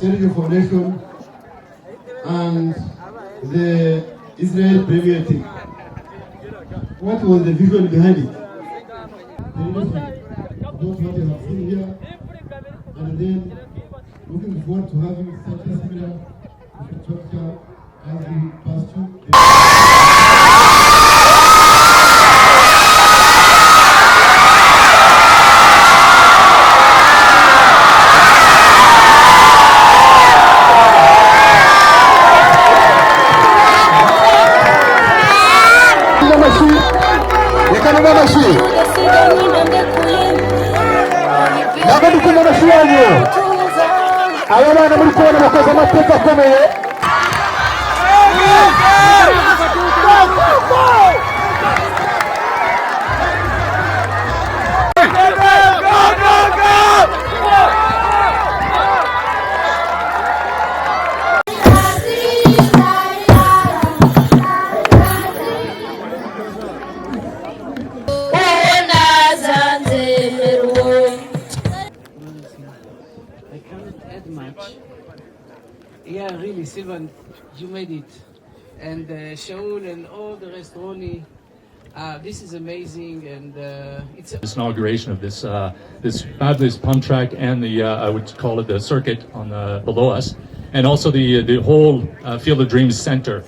Senator Foundation, and the Israel Premier Team. What was the vision behind it? Those what you have seen here, and then looking forward to having such a similar infrastructure as we pursue. aba bana muri kubona bakoze amateka akomeye. Yeah, really, Sylvan, you made it. And Shaul and all the rest, Ronnie, this is amazing. And it's this inauguration of this this fabulous pump track and the I would call it the circuit on below us, and also the whole Field of Dreams Center.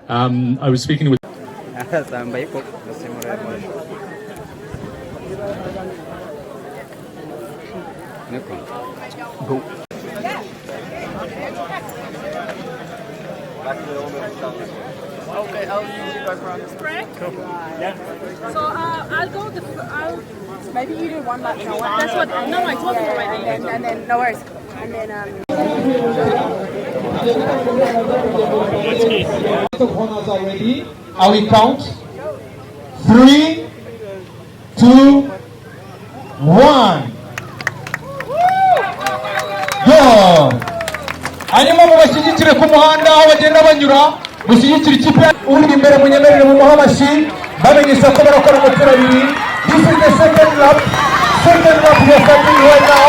I was speaking with. Go. Okay, I'll usually go for this. Cool. Yeah. So I'll go. Maybe you do one lap. No, that's what. No, I told you already. And then no worries. And then The corners are ready. I will count. 3, 2, 1. Go. Hanyuma mubashyigikire ku muhanda aho bagenda banyura, mushyigikire ikipe uri imbere munyemerere mu muhabashi bamenyesha ko barakora amatara abiri. This is the second lap we are starting right now.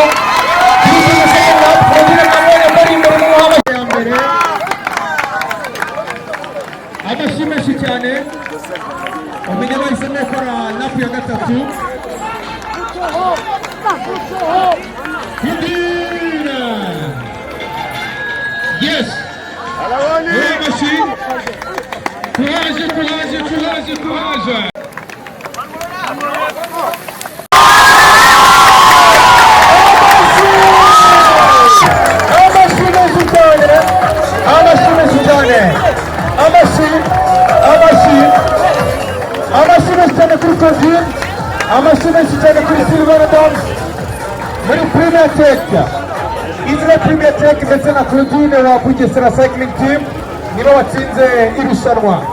This is the second lap. Mugire namwe bari imbere mu muhabashi ya mbere. Amashyi menshi cyane. Umenye bahisemo gukora lap ya gatatu. Yes. Courage. Israel Premier Tech ndetse na Claudine wa Bugesera Cycling Team nibo watsinze irushanwa.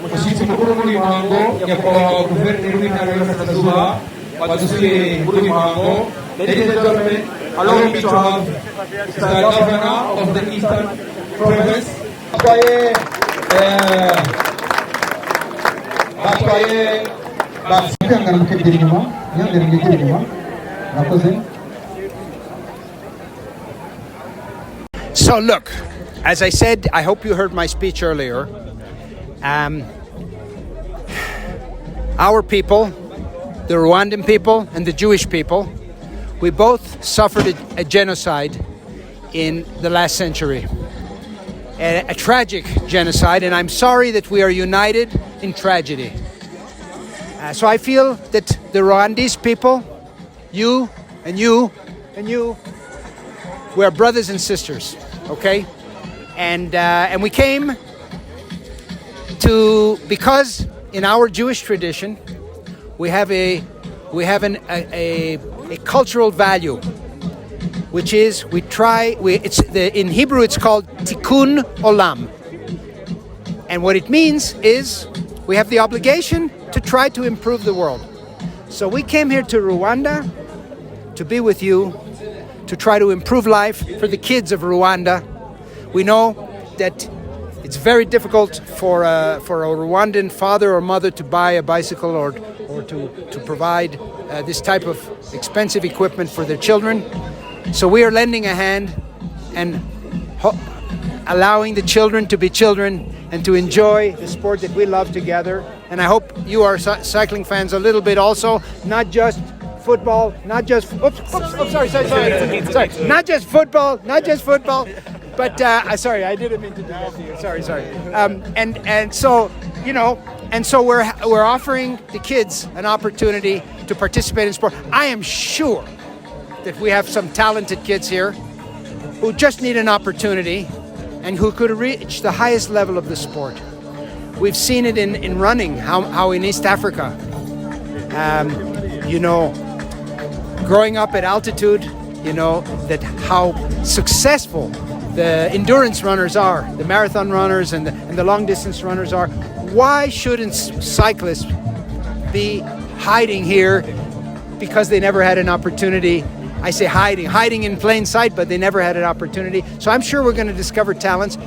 Umushyitsi mukuru muri uyu muhango nyakubahwa guverineri w'intara y'Iburasirazuba wadusuye muri uyu muhango. Ladies and gentlemen, allow me to have the governor of the Eastern Province. So look, as I said, I hope you heard my speech earlier. Our people, the Rwandan people and the Jewish people, we both suffered a genocide in the last century. A tragic genocide, and I'm sorry that we are united in tragedy. So I feel that the Rwandese people, you and you and you, we are brothers and sisters, okay? And we came to, because in our Jewish tradition, we have a cultural value, which is in Hebrew it's called Tikkun Olam. And what it means is we have the obligation to try to improve the world. So we came here to Rwanda to be with you, to try to improve life for the kids of Rwanda. We know that It's very difficult for a Rwandan father or mother to buy a bicycle or to provide this type of expensive equipment for their children. So we are lending a hand and allowing the children to be children and to enjoy the sport that we love together. And I hope you are cycling fans a little bit also, not just football, not just sorry, not just football, but sorry, I didn't mean to do that to you. Sorry. And so, you know, and so we're offering the kids an opportunity to participate in sport. I am sure that we have some talented kids here who just need an opportunity and who could reach the highest level of the sport. We've seen it in running, how in East Africa, you know, growing up at altitude, you know, that how successful the endurance runners are, the marathon runners and the long distance runners are. Why shouldn't cyclists be hiding here because they never had an opportunity? I say hiding in plain sight, but they never had an opportunity. So I'm sure we're going to discover talents.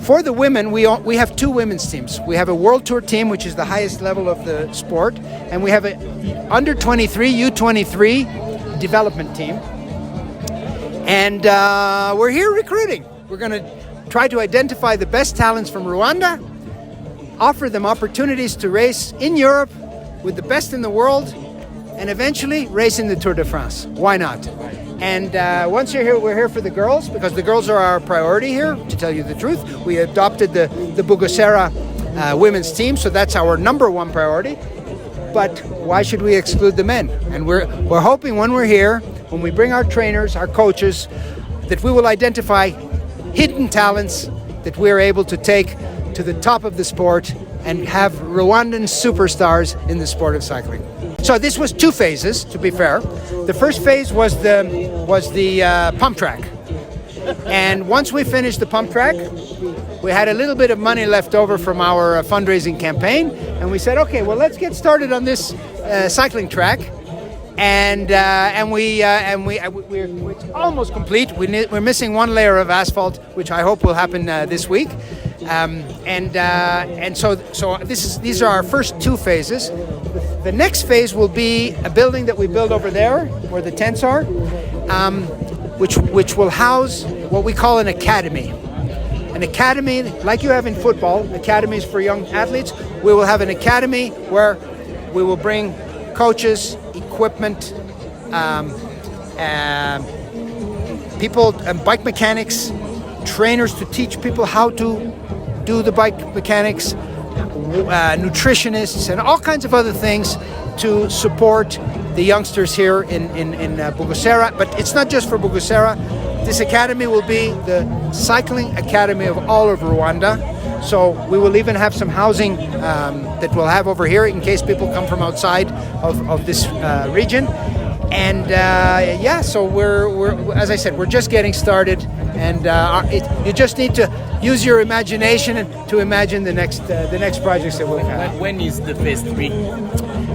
For the women, we have two women's teams. We have a World Tour team, which is the highest level of the sport, and we have a under 23, U23 development team. And we're here recruiting. We're going to try to identify the best talents from Rwanda, offer them opportunities to race in Europe with the best in the world, and eventually race in the Tour de France. Why not? And once you're here, we're here for the girls, because the girls are our priority here, to tell you the truth. We adopted the Bugosera women's team, so that's our number one priority. But why should we exclude the men? And we're hoping when we're here, when we bring our trainers, our coaches, that we will identify hidden talents that we're able to take to the top of the sport and have Rwandan superstars in the sport of cycling. So this was two phases, to be fair. The first phase was the pump track. And once we finished the pump track, we had a little bit of money left over from our fundraising campaign, and we said, okay, well, let's get started on this cycling track. And we're almost complete. We're missing one layer of asphalt, which I hope will happen this week. So these are our first two phases. The next phase will be a building that we build over there, where the tents are, which will house what we call an academy. An academy, like you have in football, academies for young athletes. We will have an academy where we will bring coaches, equipment, people, bike mechanics, trainers to teach people how to do the bike mechanics, nutritionists, and all kinds of other things to support the youngsters here in Bugosera. But it's not just for Bugosera. This academy will be the cycling academy of all of Rwanda. So we will even have some housing that we'll have over here in case people come from outside of this region. And so we're as I said, we're just getting started, and you just need to use your imagination to imagine the next projects that we'll have. When is the phase 3?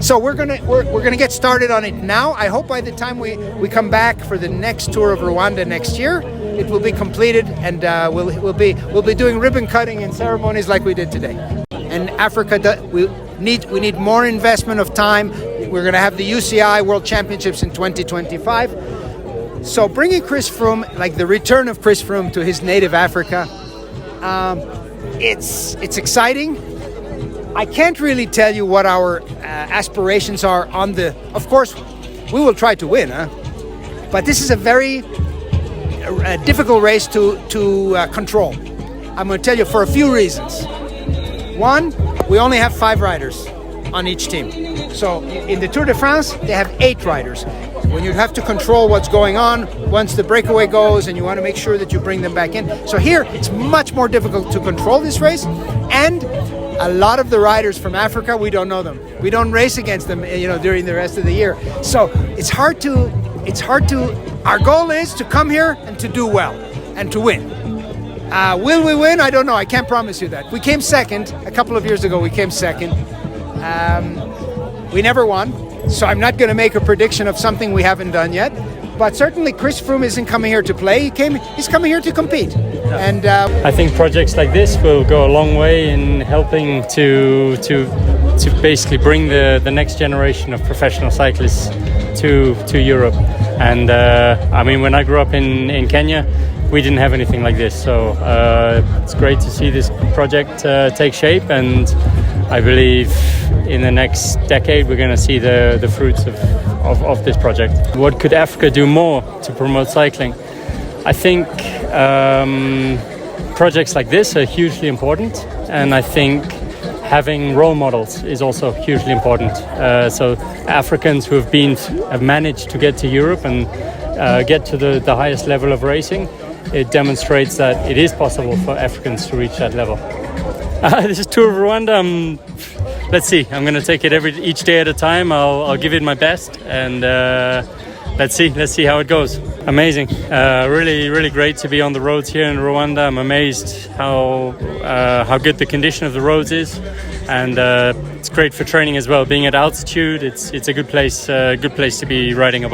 So we're gonna get started on it now. I hope by the time we come back for the next tour of Rwanda next year, it will be completed, and we'll be doing ribbon cutting and ceremonies like we did today. And Africa, we need more investment of time. We're going to have the UCI World Championships in 2025. So bringing Chris Froome, like the return of Chris Froome to his native Africa, it's exciting. I can't really tell you what our aspirations are on the. Of course, we will try to win, but this is a very difficult race to control. I'm going to tell you for a few reasons. One, we only have 5 riders on each team. So in the Tour de France, they have 8 riders. When you have to control what's going on, once the breakaway goes, and you want to make sure that you bring them back in. So here, it's much more difficult to control this race. And a lot of the riders from Africa, we don't know them. We don't race against them, during the rest of the year. So it's hard to, our goal is to come here and to do well and to win. Will we win? I don't know. I can't promise you that. We came second. A couple of years ago, we came second. We never won. So I'm not going to make a prediction of something we haven't done yet. But certainly Chris Froome isn't coming here to play. He's coming here to compete. And I think projects like this will go a long way in helping to basically bring the next generation of professional cyclists to Europe. And I mean, when I grew up in Kenya, we didn't have anything like this. So it's great to see this project take shape, and I believe in the next decade we're going to see the fruits of this project. What could Africa do more to promote cycling? I think projects like this are hugely important, and I think having role models is also hugely important. So Africans who have managed to get to Europe and get to the highest level of racing, it demonstrates that it is possible for Africans to reach that level. This is Tour of Rwanda. Let's see. I'm going to take it each day at a time. I'll give it my best, and let's see how it goes. Amazing. Really great to be on the roads here in Rwanda. I'm amazed how good the condition of the roads is, and it's great for training as well. Being at altitude, it's a good place to be riding a bike.